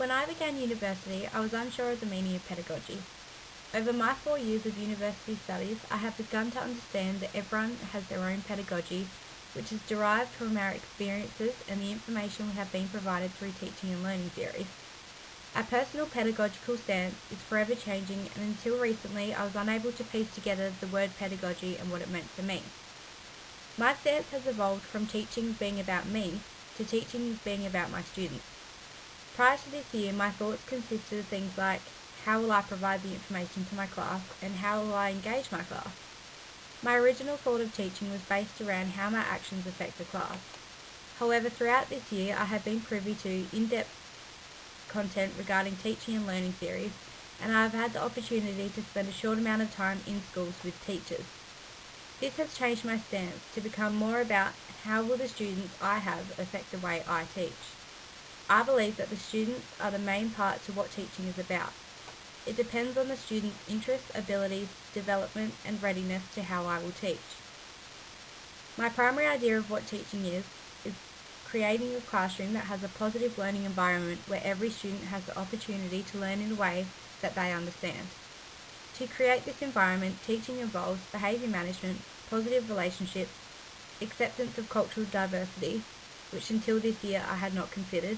When I began university, I was unsure of the meaning of pedagogy. Over my 4 years of university studies, I have begun to understand that everyone has their own pedagogy, which is derived from our experiences and the information we have been provided through teaching and learning theories. Our personal pedagogical stance is forever changing, and until recently I was unable to piece together the word pedagogy and what it meant for me. My stance has evolved from teaching being about me to teaching being about my students. Prior to this year, my thoughts consisted of things like, how will I provide the information to my class, and how will I engage my class? My original thought of teaching was based around how my actions affect the class. However, throughout this year, I have been privy to in-depth content regarding teaching and learning theories, and I have had the opportunity to spend a short amount of time in schools with teachers. This has changed my stance to become more about how will the students I have affect the way I teach. I believe that the students are the main part to what teaching is about. It depends on the student's interests, abilities, development and readiness to how I will teach. My primary idea of what teaching is creating a classroom that has a positive learning environment where every student has the opportunity to learn in a way that they understand. To create this environment, teaching involves behaviour management, positive relationships, acceptance of cultural diversity, which until this year I had not considered,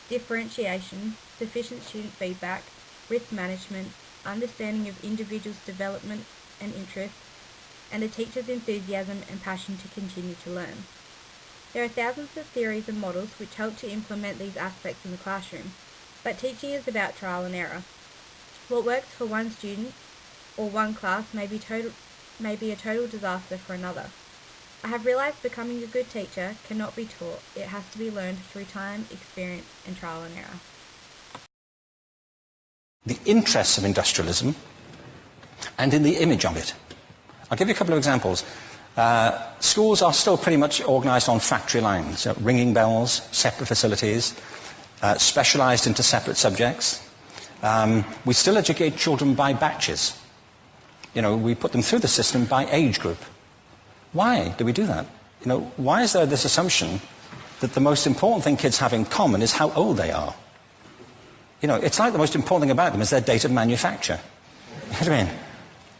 differentiation, sufficient student feedback, risk management, understanding of individuals' development and interests, and a teacher's enthusiasm and passion to continue to learn. There are thousands of theories and models which help to implement these aspects in the classroom, but teaching is about trial and error. What works for one student or one class may be a total disaster for another. I have realised becoming a good teacher cannot be taught. It has to be learned through time, experience and trial and error. The interests of industrialism and in the image of it. I'll give you a couple of examples. Schools are still pretty much organised on factory lines, ringing bells, separate facilities, specialised into separate subjects. We still educate children by batches. We put them through the system by age group. Why do we do that? Why is there this assumption that the most important thing kids have in common is how old they are? It's like the most important thing about them is their date of manufacture. You know what I mean?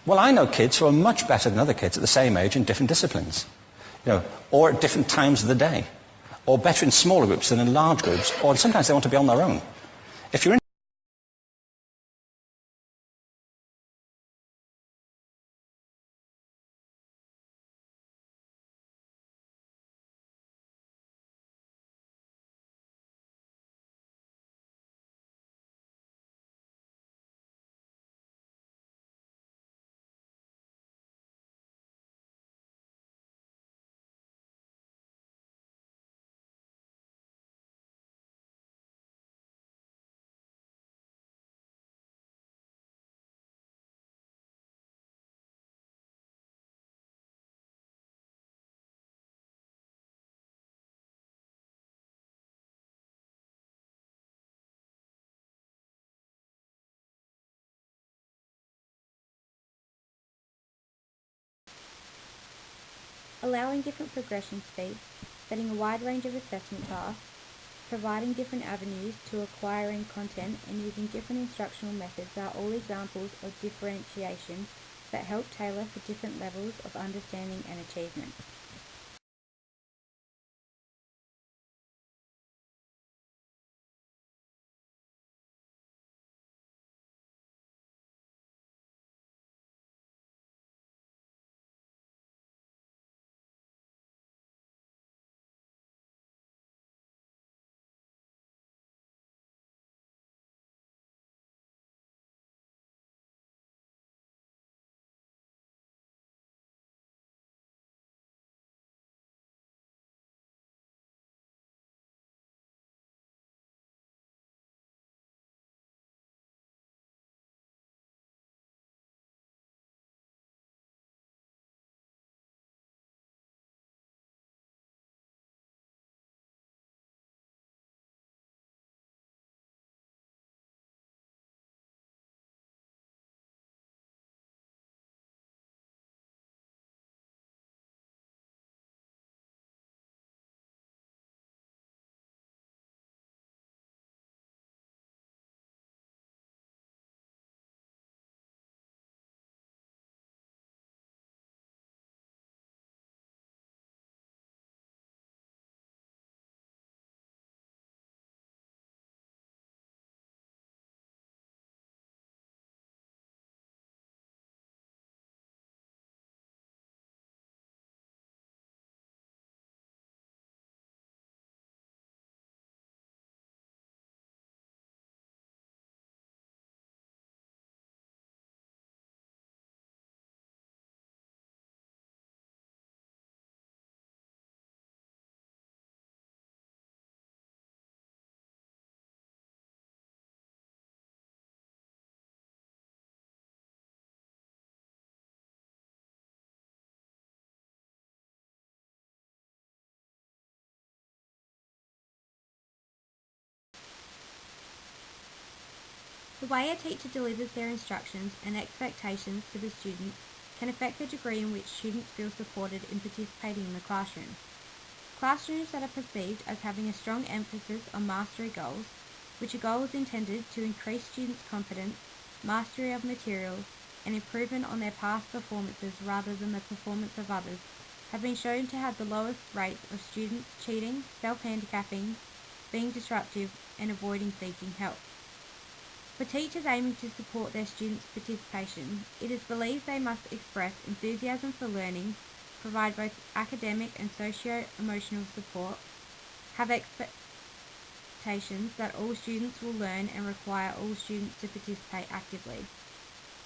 Well, I know kids who are much better than other kids at the same age in different disciplines, or at different times of the day, or better in smaller groups than in large groups, or sometimes they want to be on their own. If you're Allowing different progression speeds, setting a wide range of assessment tasks, providing different avenues to acquiring content and using different instructional methods are all examples of differentiation that help tailor for different levels of understanding and achievement. The way a teacher delivers their instructions and expectations to the students can affect the degree in which students feel supported in participating in the classroom. Classrooms that are perceived as having a strong emphasis on mastery goals, which are goals intended to increase students' confidence, mastery of materials, and improvement on their past performances rather than the performance of others, have been shown to have the lowest rates of students cheating, self-handicapping, being disruptive, and avoiding seeking help. For teachers aiming to support their students' participation, it is believed they must express enthusiasm for learning, provide both academic and socio-emotional support, have expectations that all students will learn and require all students to participate actively.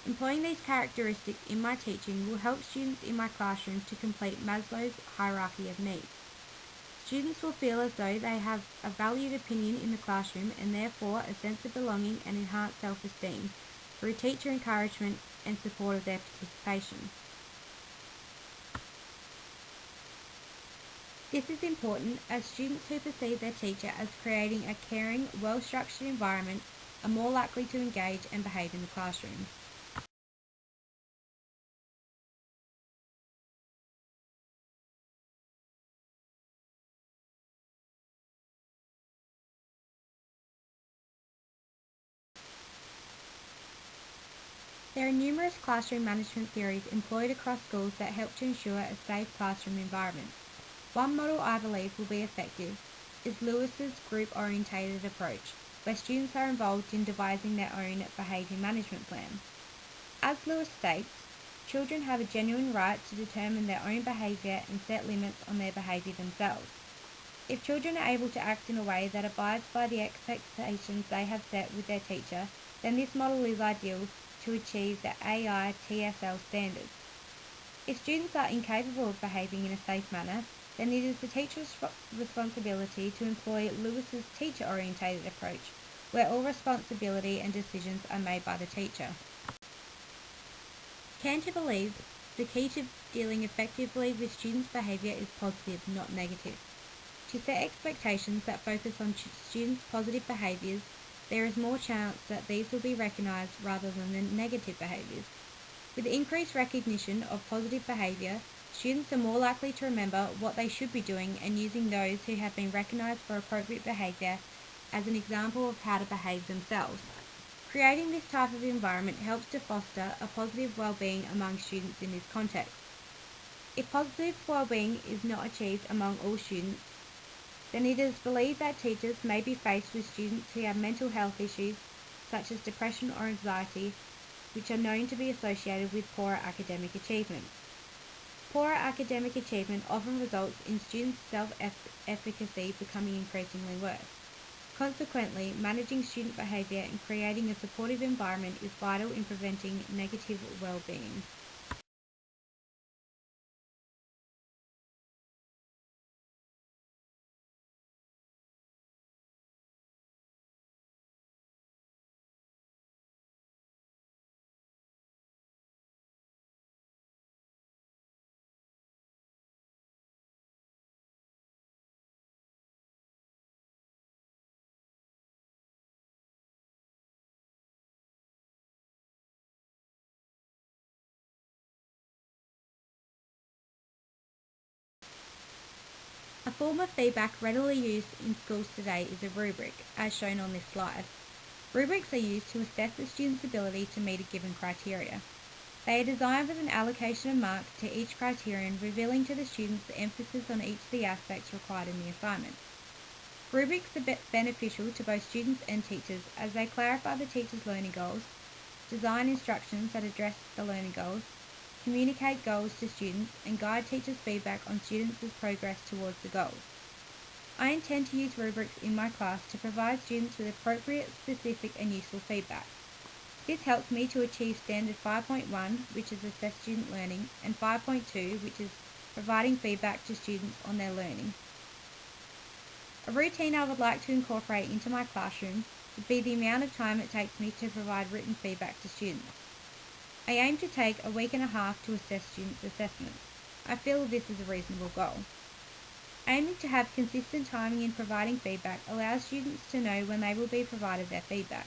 Employing these characteristics in my teaching will help students in my classroom to complete Maslow's hierarchy of needs. Students will feel as though they have a valued opinion in the classroom and therefore a sense of belonging and enhanced self-esteem through teacher encouragement and support of their participation. This is important as students who perceive their teacher as creating a caring, well-structured environment are more likely to engage and behave in the classroom. There are numerous classroom management theories employed across schools that help to ensure a safe classroom environment. One model I believe will be effective is Lewis's group-orientated approach, where students are involved in devising their own behaviour management plan. As Lewis states, children have a genuine right to determine their own behaviour and set limits on their behaviour themselves. If children are able to act in a way that abides by the expectations they have set with their teacher, then this model is ideal to achieve the AITSL standards. If students are incapable of behaving in a safe manner, then it is the teacher's responsibility to employ Lewis's teacher-orientated approach, where all responsibility and decisions are made by the teacher. Cantor believes the key to dealing effectively with students' behaviour is positive, not negative. To set expectations that focus on students' positive behaviours, there is more chance that these will be recognised rather than the negative behaviours. With increased recognition of positive behaviour, students are more likely to remember what they should be doing and using those who have been recognised for appropriate behaviour as an example of how to behave themselves. Creating this type of environment helps to foster a positive well-being among students in this context. If positive well-being is not achieved among all students, then it is believed that teachers may be faced with students who have mental health issues such as depression or anxiety, which are known to be associated with poorer academic achievement. Poorer academic achievement often results in students' self-efficacy becoming increasingly worse. Consequently, managing student behaviour and creating a supportive environment is vital in preventing negative well-being. A form of feedback readily used in schools today is a rubric, as shown on this slide. Rubrics are used to assess the student's ability to meet a given criteria. They are designed with an allocation of marks to each criterion, revealing to the students the emphasis on each of the aspects required in the assignment. Rubrics are beneficial to both students and teachers as they clarify the teacher's learning goals, design instructions that address the learning goals, communicate goals to students, and guide teachers' feedback on students' progress towards the goals. I intend to use rubrics in my class to provide students with appropriate, specific and useful feedback. This helps me to achieve standard 5.1, which is assess student learning, and 5.2, which is providing feedback to students on their learning. A routine I would like to incorporate into my classroom would be the amount of time it takes me to provide written feedback to students. I aim to take a week and a half to assess students' assessments. I feel this is a reasonable goal. Aiming to have consistent timing in providing feedback allows students to know when they will be provided their feedback.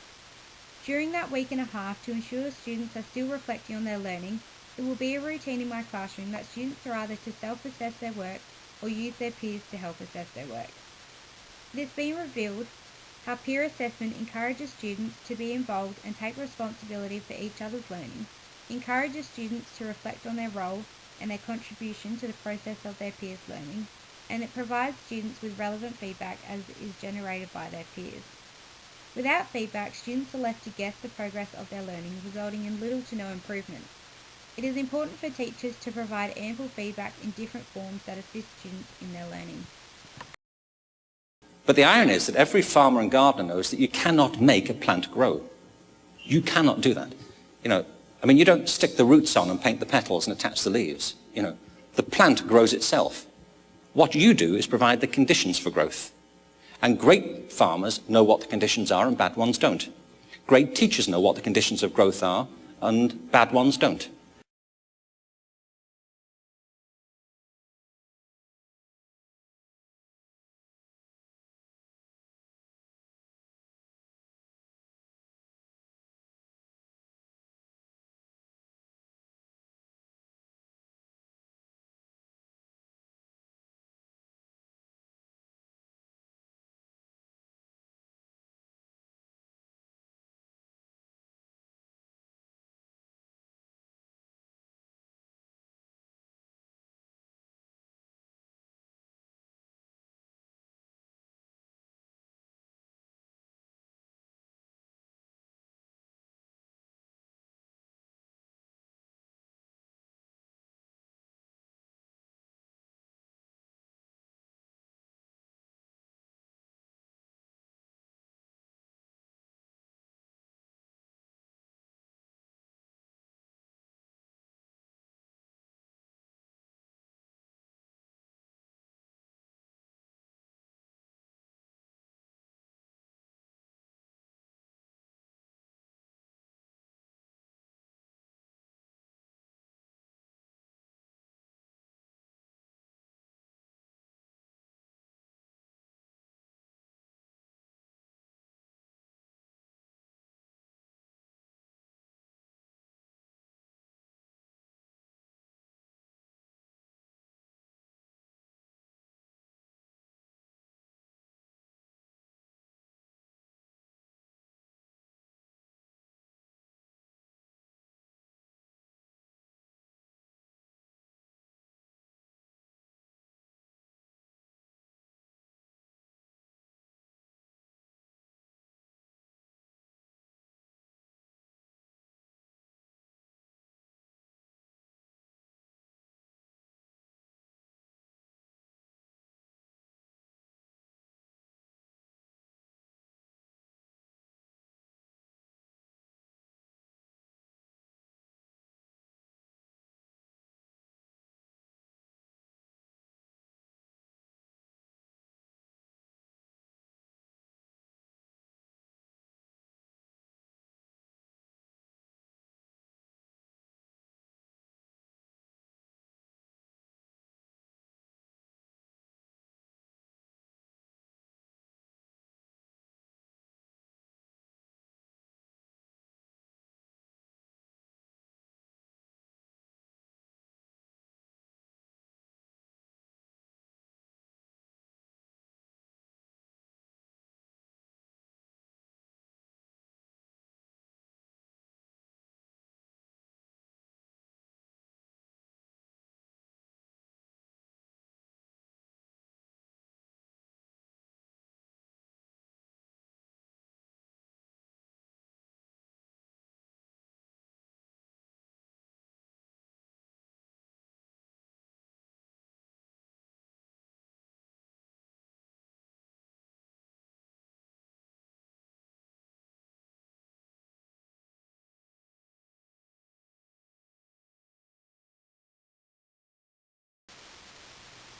During that week and a half, to ensure students are still reflecting on their learning, it will be a routine in my classroom that students are either to self-assess their work or use their peers to help assess their work. It has been revealed how peer assessment encourages students to be involved and take responsibility for each other's learning, encourages students to reflect on their role and their contribution to the process of their peers' learning, and it provides students with relevant feedback as is generated by their peers. Without feedback, students are left to guess the progress of their learning, resulting in little to no improvement. It is important for teachers to provide ample feedback in different forms that assist students in their learning. But the irony is that every farmer and gardener knows that you cannot make a plant grow. You cannot do that. You don't stick the roots on and paint the petals and attach the leaves. The plant grows itself. What you do is provide the conditions for growth. And great farmers know what the conditions are and bad ones don't. Great teachers know what the conditions of growth are and bad ones don't.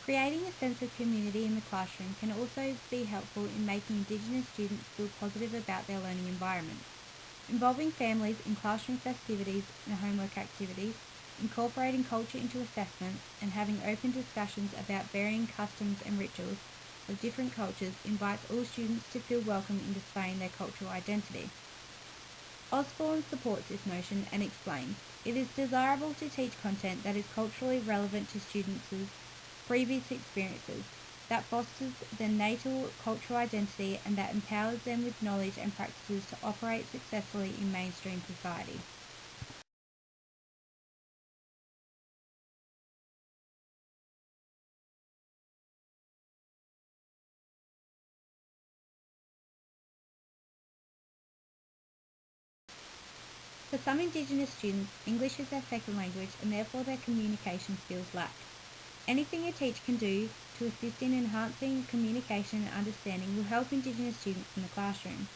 Creating a sense of community in the classroom can also be helpful in making Indigenous students feel positive about their learning environment. Involving families in classroom festivities and homework activities, incorporating culture into assessments, and having open discussions about varying customs and rituals of different cultures invites all students to feel welcome in displaying their cultural identity. Osborne supports this notion and explains, "It is desirable to teach content that is culturally relevant to students' previous experiences, that fosters their natal cultural identity and that empowers them with knowledge and practices to operate successfully in mainstream society." For some Indigenous students, English is their second language and therefore their communication skills lack. Anything a teacher can do to assist in enhancing communication and understanding will help Indigenous students in the classroom.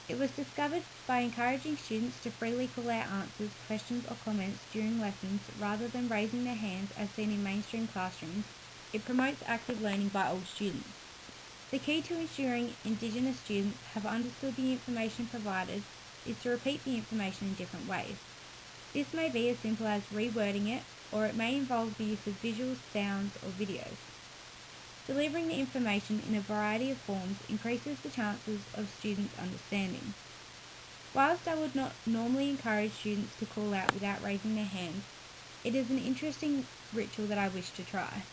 It was discovered by encouraging students to freely call out answers, questions or comments during lessons rather than raising their hands as seen in mainstream classrooms. It promotes active learning by all students. The key to ensuring Indigenous students have understood the information provided is to repeat the information in different ways. This may be as simple as rewording it, or it may involve the use of visuals, sounds, or videos. Delivering the information in a variety of forms increases the chances of students understanding. Whilst I would not normally encourage students to call out without raising their hands, it is an interesting ritual that I wish to try.